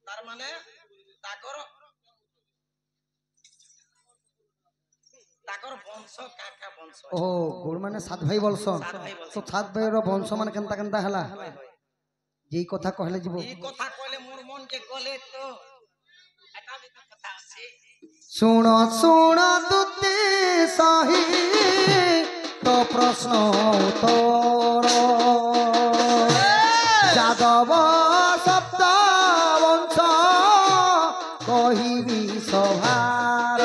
তার মানে তাকর তাকর বংশ কাকা বংশ ও গুড় মানে সাত ভাই বলছ তো সাত ভাইর বংশ মানে কেনতা কেনতা হেলা যেই কথা কহলে যাব এই কথা কইলে মোর মন কে গলে তো এটা भी तो কথা আছে শুণ শুণ তুতে সাহি তো প্রশ্ন উত্তর যাদব সপ্ত বংশ কহিবি সভার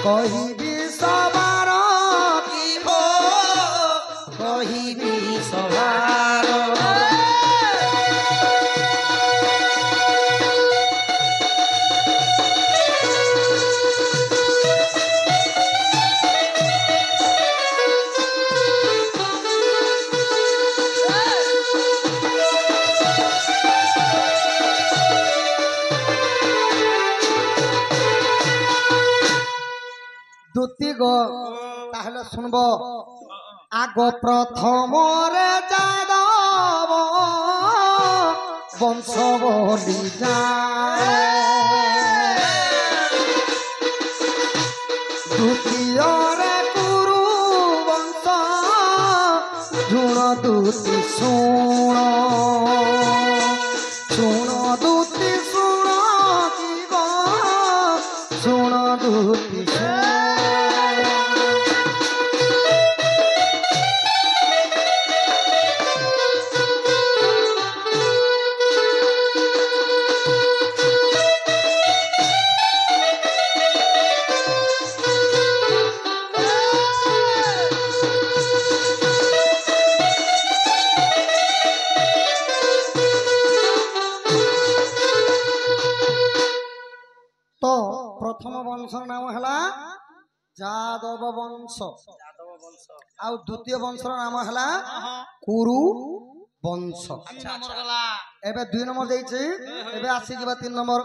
কহিবি সবার কি হো কহিবি সবার দুতি গো তাহলে শুনব আগ প্রথমরে যাদব বংশ বলি দ্বিতীয়রে কুরু বংশ ঝুণ দুতি শুণ শুণ দুতি শুণ কি গো শুণ দুতি শুণ তো প্রথম বংশর নাম হেলা যাদব বংশ যাদব বংশ আর দ্বিতীয় বংশর নাম হেলা কুরু বংশ এবে 2 নম্বর দেইছে এবে আসি যাবা 3 নম্বর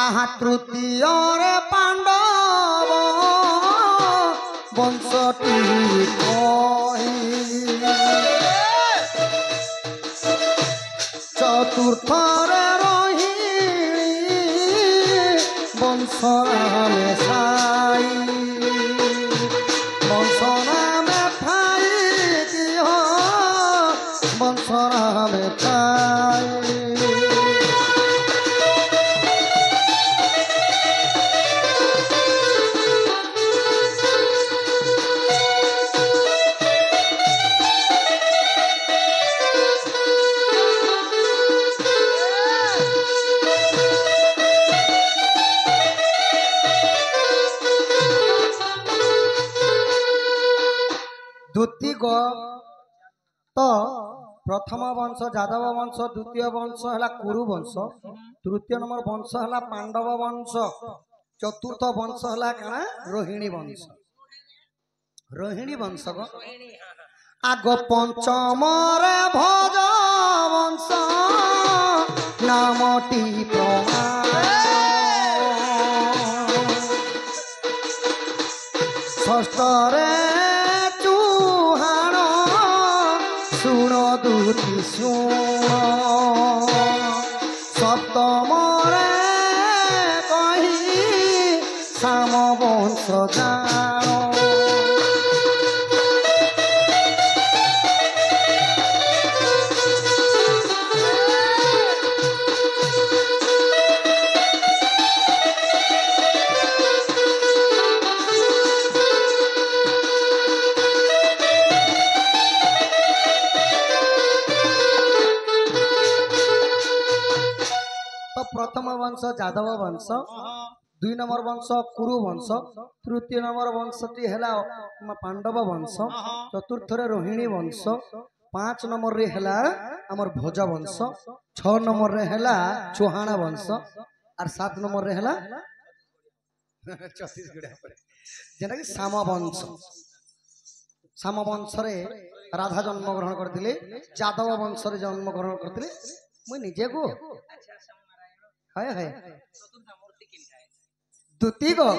আহা তৃতীয়রে পাণ্ডব বংশটি কহি চতুর্থরে রহিণী বংশ নামে সাই বংশ নামে ঠাই কি বংশ নামে ঠাই দ্বিতীয় তো প্রথম বংশ যাদব বংশ দ্বিতীয় বংশ হলা কুরু বংশ তৃতীয় নম্বর বংশ হলা পাণ্ডব বংশ চতুর্থ বংশ হলা কানা রোহিণী বংশ রোহিণী বংশ গো আগ পঞ্চমরে ভজ বংশ নামটি প্রমাণ ষষ্ঠরে চুহাণ শুণ দুতি শুণ সপ্তমরে কহি শ্যাম বংশ জাণ প্রথম বংশ যাদব বংশ 2 নম্বর বংশ কুরু বংশ তৃতীয় নম্বর বংশটি হেলা পাণ্ডব বংশ চতুর্থরে রোহিণী বংশ 5 নম্বর রে হেলা আমার ভোজ বংশ 6 নম্বর রে হেলা চৌহান বংশ আর 7 নম্বর রে হেলা যেটা কি শ্যাম বংশ শ্যাম বংশরে রাধা জন্মগ্রহণ করলে যাদব বংশরে জন্মগ্রহণ করলে মুই নিজে গো হয় হয় দুতি গো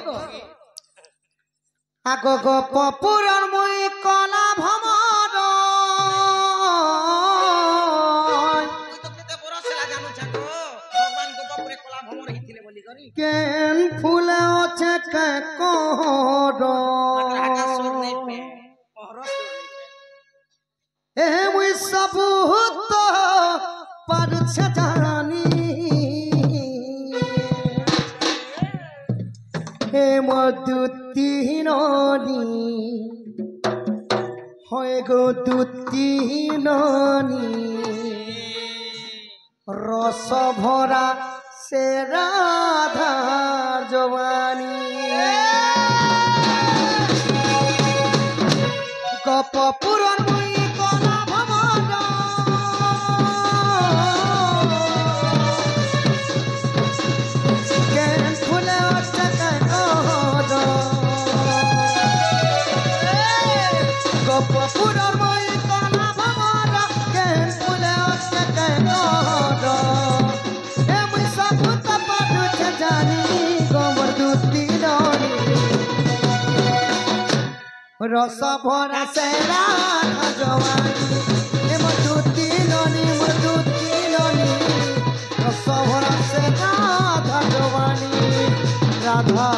আগ গপ পুরাণ মুই কলা ভ্রমণ কেন ফুলে আছে কে কোডো मात्र हटा सुर नहीं पे पहरो सुर नहीं पे এ মুই সবুত পারছে জানি হে মধুতিননি হয় গো দুতিননি রস ভরা সে রাধা জবানী গপ পুরন মুই কলা ভবন কেন ফুলে আছে কেন গপ পুরন মুই কলা ভবন কেন ফুলে আছে কেন এ মুই সবুত পাড়ুছে জানি গোবর দুতি ননি রস ভরা সে রাধা জবানী এ মধুতি ননি রস ভরা সে রাধা জবানী রাধা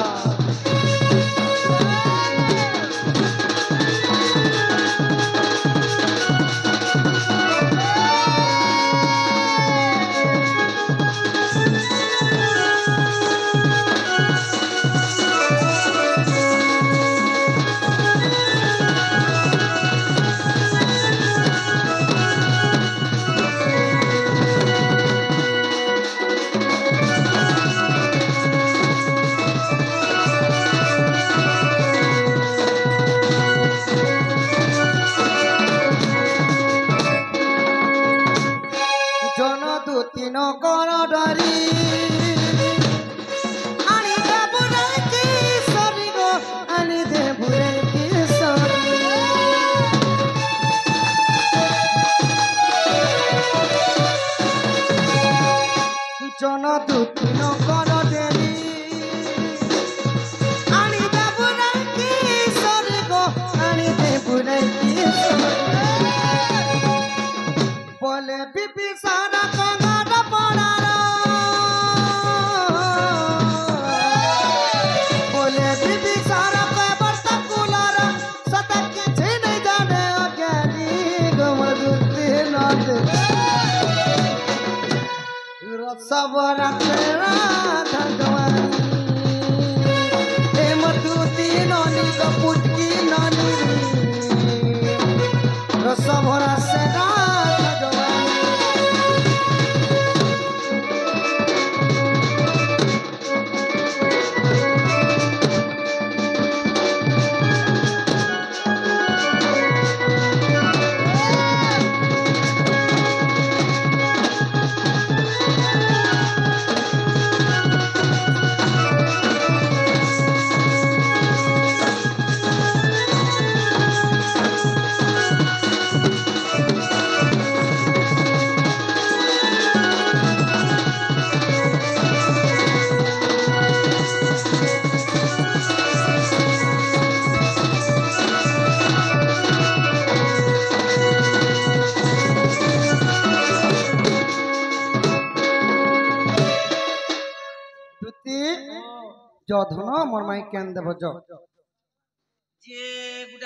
জনদূতি নগর ডরি আনি দেবুরে কি সরি গো আনি দেবুরে কি সরি জনদূতি নগর ডরি আনি দেবুরে কি সরি গো আনি দেবুরে কি সরি বলে বিপি সারা কঙ্গার পড়ার বলে বিপি সারা পেবর্ত কুলার সত কিছু নেই জানে অজ্ঞানী গমদুতি নদ রসবরা রাধা জবানী হে মধুতি ননি কপুটকি ননি রসভরা সে রাধা জবানী ধন মোর মাই কেন দেব जे गुडा